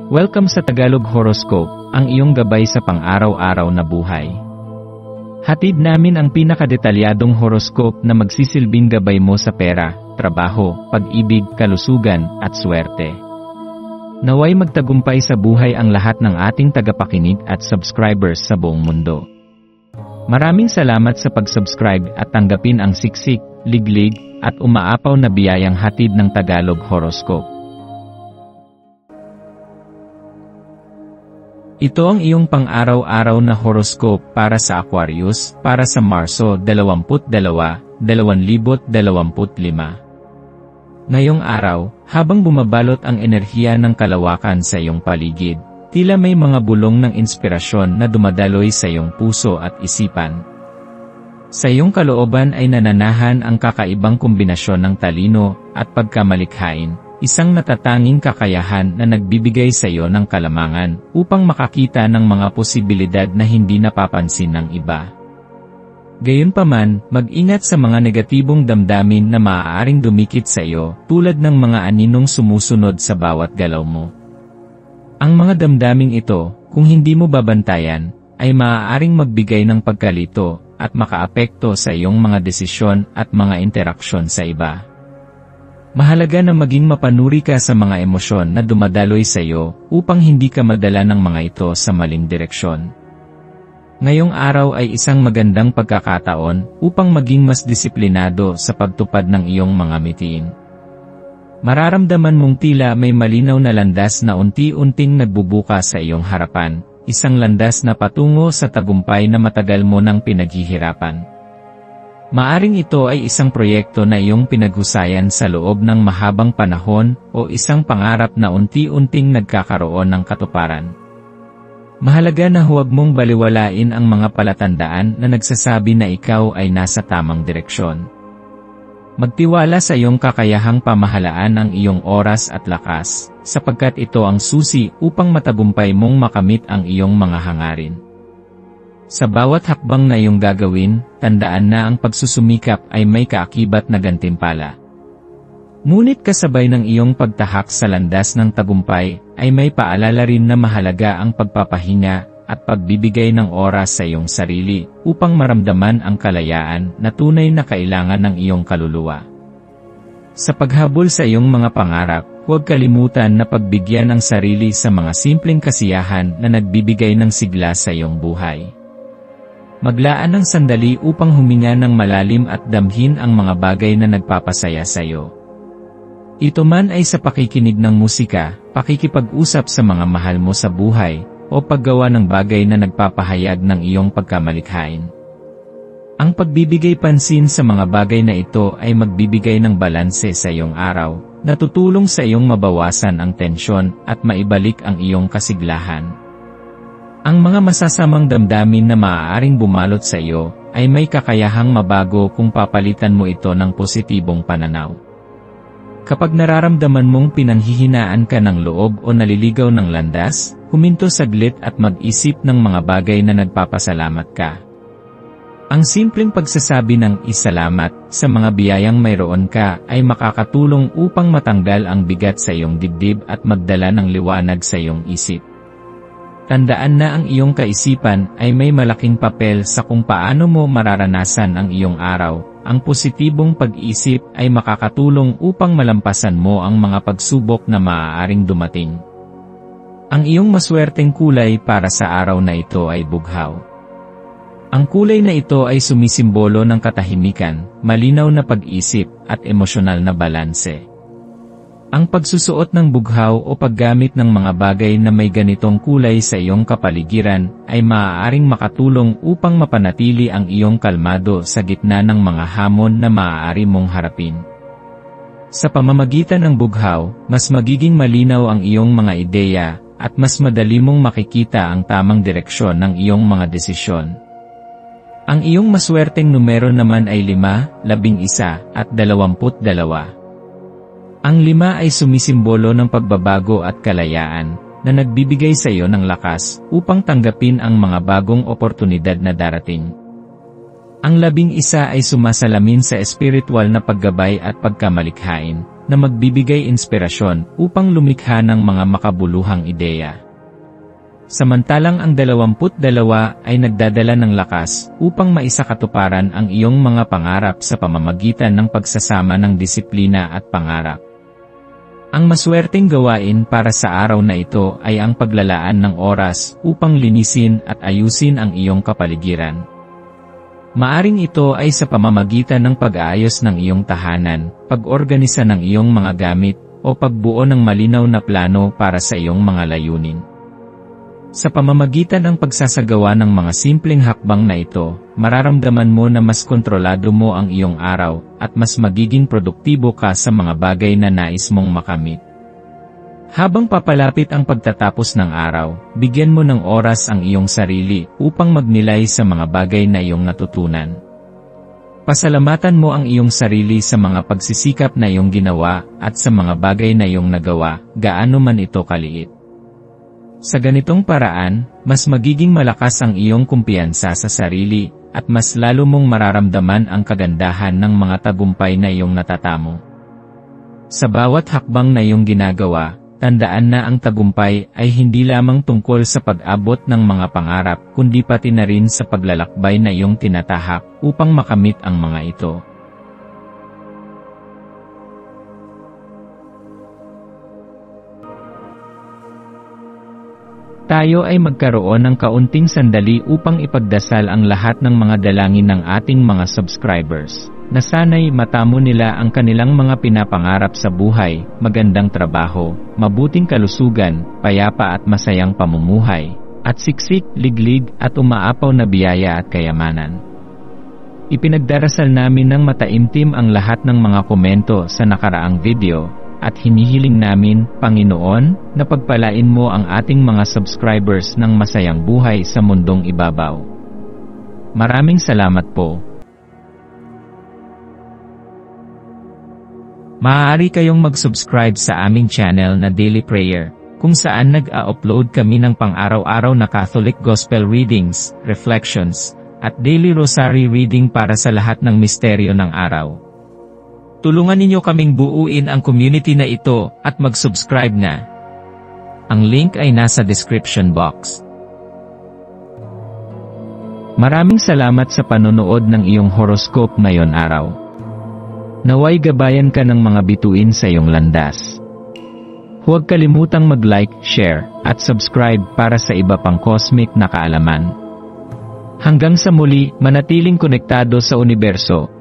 Welcome sa Tagalog Horoscope, ang iyong gabay sa pang-araw-araw na buhay. Hatid namin ang pinakadetalyadong horoscope na magsisilbing gabay mo sa pera, trabaho, pag-ibig, kalusugan, at swerte. Naway magtagumpay sa buhay ang lahat ng ating tagapakinig at subscribers sa buong mundo. Maraming salamat sa pag-subscribe at tanggapin ang siksik, liglig, at umaapaw na biyayang hatid ng Tagalog Horoscope. Ito ang iyong pang-araw-araw na horoscope para sa Aquarius, para sa Marso 22, 2025. Ngayong araw, habang bumabalot ang enerhiya ng kalawakan sa iyong paligid, tila may mga bulong ng inspirasyon na dumadaloy sa iyong puso at isipan. Sa iyong kalooban ay nananahan ang kakaibang kombinasyon ng talino at pagkamalikhain. Isang natatanging kakayahan na nagbibigay sa iyo ng kalamangan upang makakita ng mga posibilidad na hindi napapansin ng iba. Gayunpaman, mag-ingat sa mga negatibong damdamin na maaaring dumikit sa iyo tulad ng mga aninong sumusunod sa bawat galaw mo. Ang mga damdaming ito, kung hindi mo babantayan, ay maaaring magbigay ng pagkalito at makaapekto sa iyong mga desisyon at mga interaksyon sa iba. Mahalaga na maging mapanuri ka sa mga emosyon na dumadaloy sa iyo upang hindi ka madala ng mga ito sa maling direksyon. Ngayong araw ay isang magandang pagkakataon upang maging mas disiplinado sa pagtupad ng iyong mga mitiin. Mararamdaman mong tila may malinaw na landas na unti-unting nagbubuka sa iyong harapan, isang landas na patungo sa tagumpay na matagal mo nang pinaghihirapan. Maaring ito ay isang proyekto na iyong pinaghusayan sa loob ng mahabang panahon o isang pangarap na unti-unting nagkakaroon ng katuparan. Mahalaga na huwag mong baliwalain ang mga palatandaan na nagsasabi na ikaw ay nasa tamang direksyon. Magtiwala sa iyong kakayahang pamahalaan ang iyong oras at lakas, sapagkat ito ang susi upang matagumpay mong makamit ang iyong mga hangarin. Sa bawat hakbang na iyong gagawin, tandaan na ang pagsusumikap ay may kaakibat na gantimpala. Ngunit kasabay ng iyong pagtahak sa landas ng tagumpay, ay may paalala rin na mahalaga ang pagpapahinga at pagbibigay ng oras sa iyong sarili upang maramdaman ang kalayaan na tunay na kailangan ng iyong kaluluwa. Sa paghabol sa iyong mga pangarap, huwag kalimutan na pagbigyan ang sarili sa mga simpleng kasiyahan na nagbibigay ng sigla sa iyong buhay. Maglaan ng sandali upang huminga ng malalim at damhin ang mga bagay na nagpapasaya sa iyo. Ito man ay sa pakikinig ng musika, pakikipag-usap sa mga mahal mo sa buhay, o paggawa ng bagay na nagpapahayag ng iyong pagkamalikhain. Ang pagbibigay pansin sa mga bagay na ito ay magbibigay ng balanse sa iyong araw, na tutulong sa iyong mabawasan ang tensyon at maibalik ang iyong kasiglahan. Ang mga masasamang damdamin na maaaring bumalot sa iyo ay may kakayahang mabago kung papalitan mo ito ng positibong pananaw. Kapag nararamdaman mong pinanghihinaan ka ng loob o naliligaw ng landas, huminto saglit at mag-isip ng mga bagay na nagpapasalamat ka. Ang simpleng pagsasabi ng isalamat sa mga biyayang mayroon ka ay makakatulong upang matanggal ang bigat sa iyong dibdib at magdala ng liwanag sa iyong isip. Tandaan na ang iyong kaisipan ay may malaking papel sa kung paano mo mararanasan ang iyong araw. Ang positibong pag-isip ay makakatulong upang malampasan mo ang mga pagsubok na maaaring dumating. Ang iyong maswerteng kulay para sa araw na ito ay bughaw. Ang kulay na ito ay sumisimbolo ng katahimikan, malinaw na pag-isip, at emosyonal na balanse. Ang pagsusuot ng bughaw o paggamit ng mga bagay na may ganitong kulay sa iyong kapaligiran ay maaaring makatulong upang mapanatili ang iyong kalmado sa gitna ng mga hamon na maaari mong harapin. Sa pamamagitan ng bughaw, mas magiging malinaw ang iyong mga ideya at mas madali mong makikita ang tamang direksyon ng iyong mga desisyon. Ang iyong maswerteng numero naman ay 5, 11, at 22. Ang 5 ay sumisimbolo ng pagbabago at kalayaan, na nagbibigay sa iyo ng lakas upang tanggapin ang mga bagong oportunidad na darating. Ang 11 ay sumasalamin sa espiritual na paggabay at pagkamalikhain, na magbibigay inspirasyon upang lumikha ng mga makabuluhang ideya. Samantalang ang 22 ay nagdadala ng lakas upang maisakatuparan ang iyong mga pangarap sa pamamagitan ng pagsasama ng disiplina at pangarap. Ang maswerteng gawain para sa araw na ito ay ang paglalaan ng oras upang linisin at ayusin ang iyong kapaligiran. Maaring ito ay sa pamamagitan ng pag-aayos ng iyong tahanan, pag-organisa ng iyong mga gamit, o pagbuo ng malinaw na plano para sa iyong mga layunin. Sa pamamagitan ng pagsasagawa ng mga simpleng hakbang na ito, mararamdaman mo na mas kontrolado mo ang iyong araw, at mas magiging produktibo ka sa mga bagay na nais mong makamit. Habang papalapit ang pagtatapos ng araw, bigyan mo ng oras ang iyong sarili upang magnilay sa mga bagay na iyong natutunan. Pasalamatan mo ang iyong sarili sa mga pagsisikap na iyong ginawa at sa mga bagay na iyong nagawa, gaano man ito kaliit. Sa ganitong paraan, mas magiging malakas ang iyong kumpiyansa sa sarili, at mas lalo mong mararamdaman ang kagandahan ng mga tagumpay na iyong natatamo. Sa bawat hakbang na iyong ginagawa, tandaan na ang tagumpay ay hindi lamang tungkol sa pag-abot ng mga pangarap, kundi pati na rin sa paglalakbay na iyong tinatahak upang makamit ang mga ito. Tayo ay magkaroon ng kaunting sandali upang ipagdasal ang lahat ng mga dalangin ng ating mga subscribers, na sana'y matamo nila ang kanilang mga pinapangarap sa buhay, magandang trabaho, mabuting kalusugan, payapa at masayang pamumuhay, at siksik, liglig, at umaapaw na biyaya at kayamanan. Ipinagdarasal namin ng mataimtim ang lahat ng mga komento sa nakaraang video, at hinihiling namin, Panginoon, na pagpalain mo ang ating mga subscribers ng masayang buhay sa mundong ibabaw. Maraming salamat po. Maaari kayong mag-subscribe sa aming channel na Daily Prayer, kung saan nag-a-upload kami ng pang-araw-araw na Catholic Gospel Readings, Reflections, at Daily Rosary Reading para sa lahat ng misteryo ng araw. Tulungan ninyo kaming buuin ang community na ito at mag-subscribe na. Ang link ay nasa description box. Maraming salamat sa panonood ng iyong horoscope ngayon araw. Naway gabayan ka ng mga bituin sa iyong landas. Huwag kalimutang mag-like, share, at subscribe para sa iba pang cosmic na kaalaman. Hanggang sa muli, manatiling konektado sa universo,